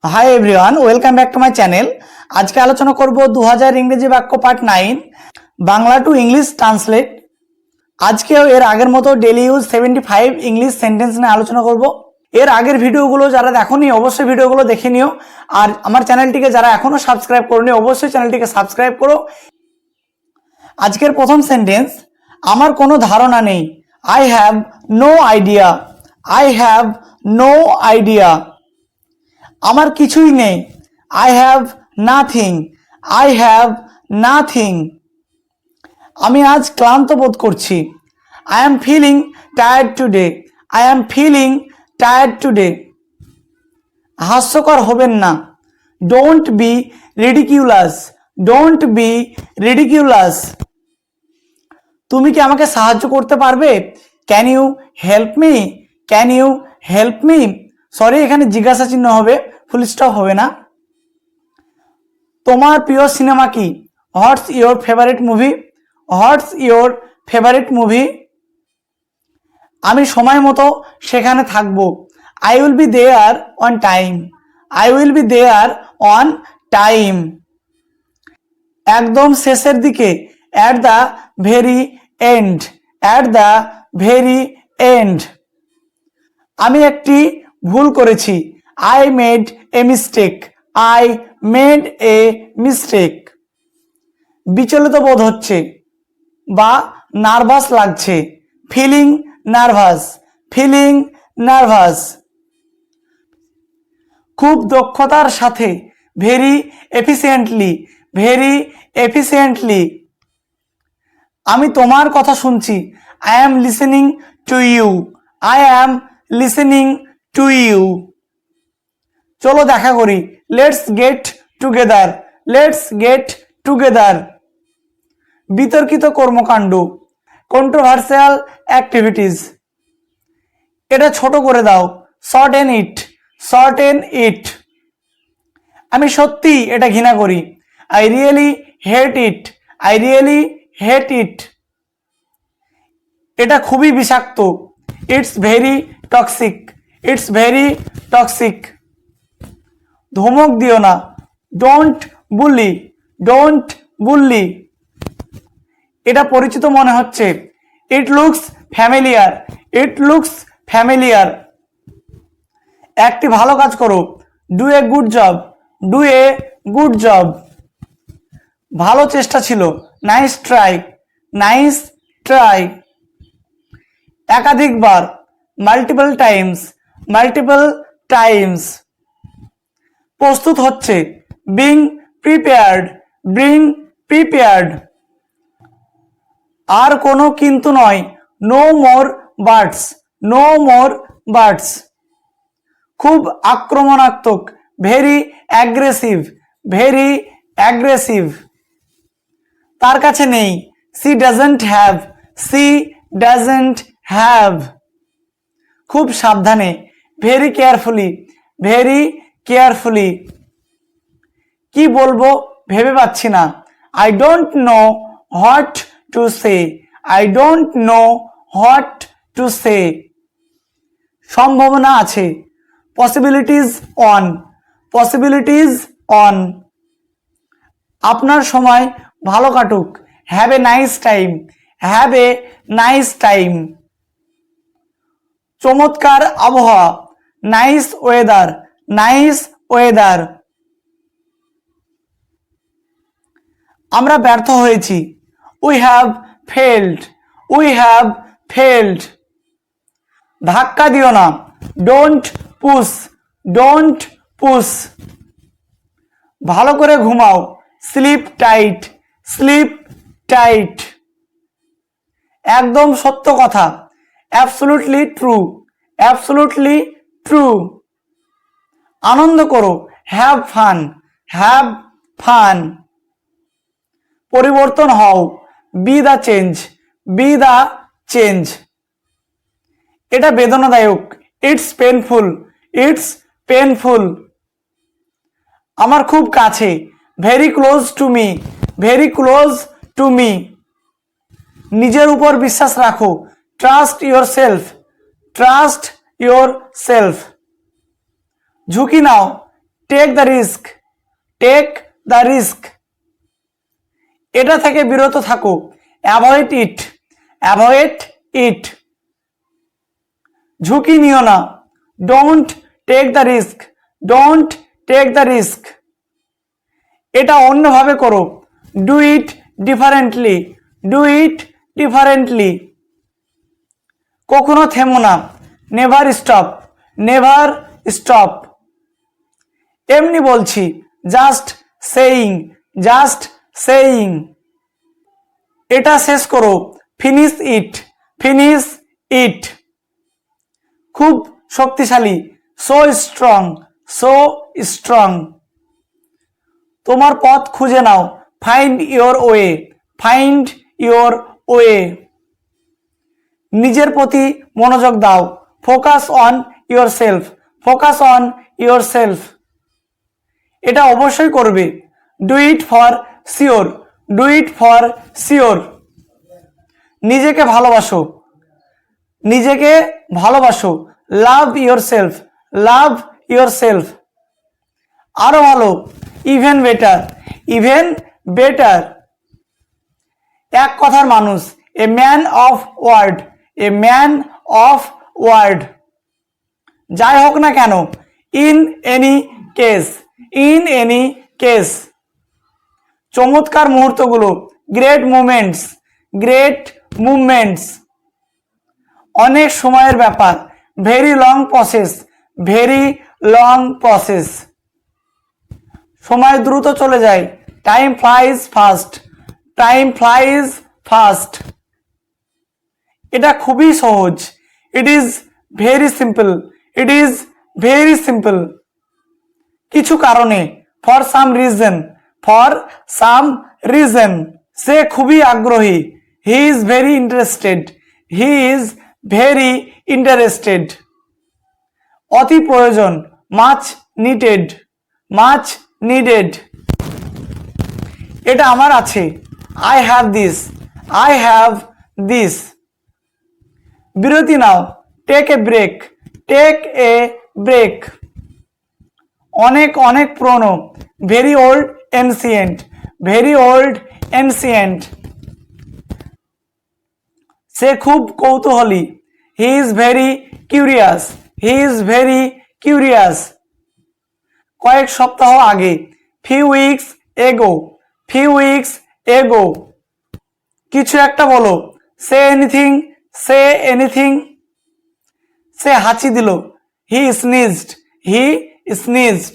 Hi everyone, welcome back to my channel. আজকে আলোচনা করব 2000 ইংরেজি বাক্য part 9 Bangla to English translate. আজকেও এর আগের মতো ডেলি ইউজ 75 ইংলিশ সেন্টেন্স নিয়ে আলোচনা করব। এর আগের ভিডিওগুলো যারা দেখোনি অবশ্যই ভিডিওগুলো দেখে নিও, আর আমার চ্যানেলটিকে যারা এখনো সাবস্ক্রাইব করোনি অবশ্যই চ্যানেলটিকে সাবস্ক্রাইব করো। আজকের প্রথম সেন্টেন্স, আমার কোনো ধারণা নেই। I have no idea. I have no idea. আমার কিছুই নেই। I have nothing. I have nothing. আমি আজ ক্লান্ত বোধ করছি। I am feeling tired today. I am feeling tired today. হাস্যকর হবেন না। Don't be ridiculous. Don't be ridiculous. তুমি কি আমাকে সাহায্য করতে পারবে? Can you help me? Can you help me? Sorry, এখানে জিজ্ঞাসা চিহ্ন হবে, ফুল স্টপ হবে না। তোমার প্রিয় সিনেমা কি? What's your favourite movie? What's your favourite movie? আমি সময় মতো সেখানে থাকবো। I will be there on time. I will be there on time. একদম শেষের দিকে, at the very end. At the very end. আমি একটি ভুল করেছি। I made a mistake. I made a mistake. বিচলিত বোধ হচ্ছে বা নার্ভাস লাগছে। Feeling nervous. Feeling nervous. খুব দক্ষতার সাথে। Very efficiently. Very efficiently. আমি তোমার কথা শুনছি। I am listening to you. I am listening to you. চলো দেখা করি। Let's get together. Let's get together. বিতর্কিত কর্মকাণ্ড। Controversial activities. এটা ছোট করে দাও। Shorten it. Shorten it. আমি সত্যি এটা ঘৃণা করি। I really hate it. I really hate it. এটা খুবই বিষাক্ত। It's very toxic. It's very toxic. ধমক দিও না। Don't bully. Don't bully. এটা পরিচিত মনে হচ্ছে। It looks familiar. It looks familiar. একটি ভালো কাজ করো। Do a good job. Do a good job. ভালো চেষ্টা ছিল। Nice try. Nice try. একাধিকবার। Multiple times. Multiple times. প্রস্তুত হচ্ছে। Being prepared. Being prepared. আর কোনো কিন্তু নয়। No more buts. No more buts. খুব আক্রমণাত্মক। Very aggressive. Very aggressive. তার কাছে নেই। She doesn't have. She doesn't have. খুব সাবধানে। Very carefully. Very carefully. কি বলবো ভেবে পাচ্ছি না। I don't know what to say. I don't know what to say. সম্ভাবনা আছে। Possibilities on. Possibilities on. আপনার সময় ভালো কাটুক। Have a nice time. Have a nice time. চমৎকার আবহাওয়া। Nice weather. Nice weather. আমরা ব্যর্থ হয়েছি। We have failed. We have failed. ধাক্কা দিও না। Don't push. Don't push. ভালো করে ঘুমাও। Sleep tight. Sleep tight. একদম সত্য কথা। Absolutely true. Absolutely true. আনন্দ করো। Have fun. Have fun. পরিবর্তন হও। Be the change. Be the change. এটা বেদনাদায়ক। It's painful. It's painful. আমার খুব কাছে। Very close to me. Very close to me. নিজের উপর বিশ্বাস রাখো। Trust yourself. Trust yourself. ঝুঁকি নাও। Take the risk, take the risk. এটা থেকে বিরত থাকো, অ্যাভয়েড ইট, অ্যাভয়েড ইট। ঝুঁকি নিও না, don't take the risk, don't take the risk. এটা অন্যভাবে করো, do it differently, do it differently. কখনো থেমো না, নেভার স্টপ, নেভার স্টপ। এমনি বলছি, জাস্ট সেইং, জাস্ট সেইং। এটা শেষ করো, ফিনিশ ইট, ফিনিশ ইট। খুব শক্তিশালী, সো স্ট্রং, সো স্ট্রং। তোমার পথ খুঁজে নাও, find your way, find your way. নিজের প্রতি মনোযোগ দাও, focus on yourself, focus on yourself. এটা অবশ্যই করবে, do it for sure, do it for sure. নিজেকে ভালোবাসো, নিজেকে ভালোবাসো, love yourself, love yourself. আরো ভালো, ইভেন বেটার, ইভেন বেটার। এক কথার মানুষ, a man of word, a man of word. যাই হোক না কেন, in any case, in any case. চমৎকার মুহূর্তগুলো, গ্রেট মুভমেন্টস, গ্রেট মুভমেন্টস। অনেক সময়ের ব্যাপার, very long process, very long process. সময় দ্রুত চলে যায়, time flies fast, time flies fast. এটা খুবই সহজ, it is very simple, it is very simple. কিছু কারণে, for some reason, for some reason. সে খুবই আগ্রহী, he is very interested, he is very interested. অতি প্রয়োজন, মাচ নিডেড, মাচ নিডেড। এটা আমার আছে, I have this, I have this. বিরতি নাও, take a break, take a break. অনেক অনেক পুরনো, very old ancient, very old ancient. সে খুব কৌতূহলী, he is very curious, he is very curious. কয়েক সপ্তাহ আগে, few weeks ago, few weeks ago. কিছু একটা বলো, সে এনিথিং, সে এনিথিং। সে হাঁচি দিল, হি স্নিজড, হি স্নিজড।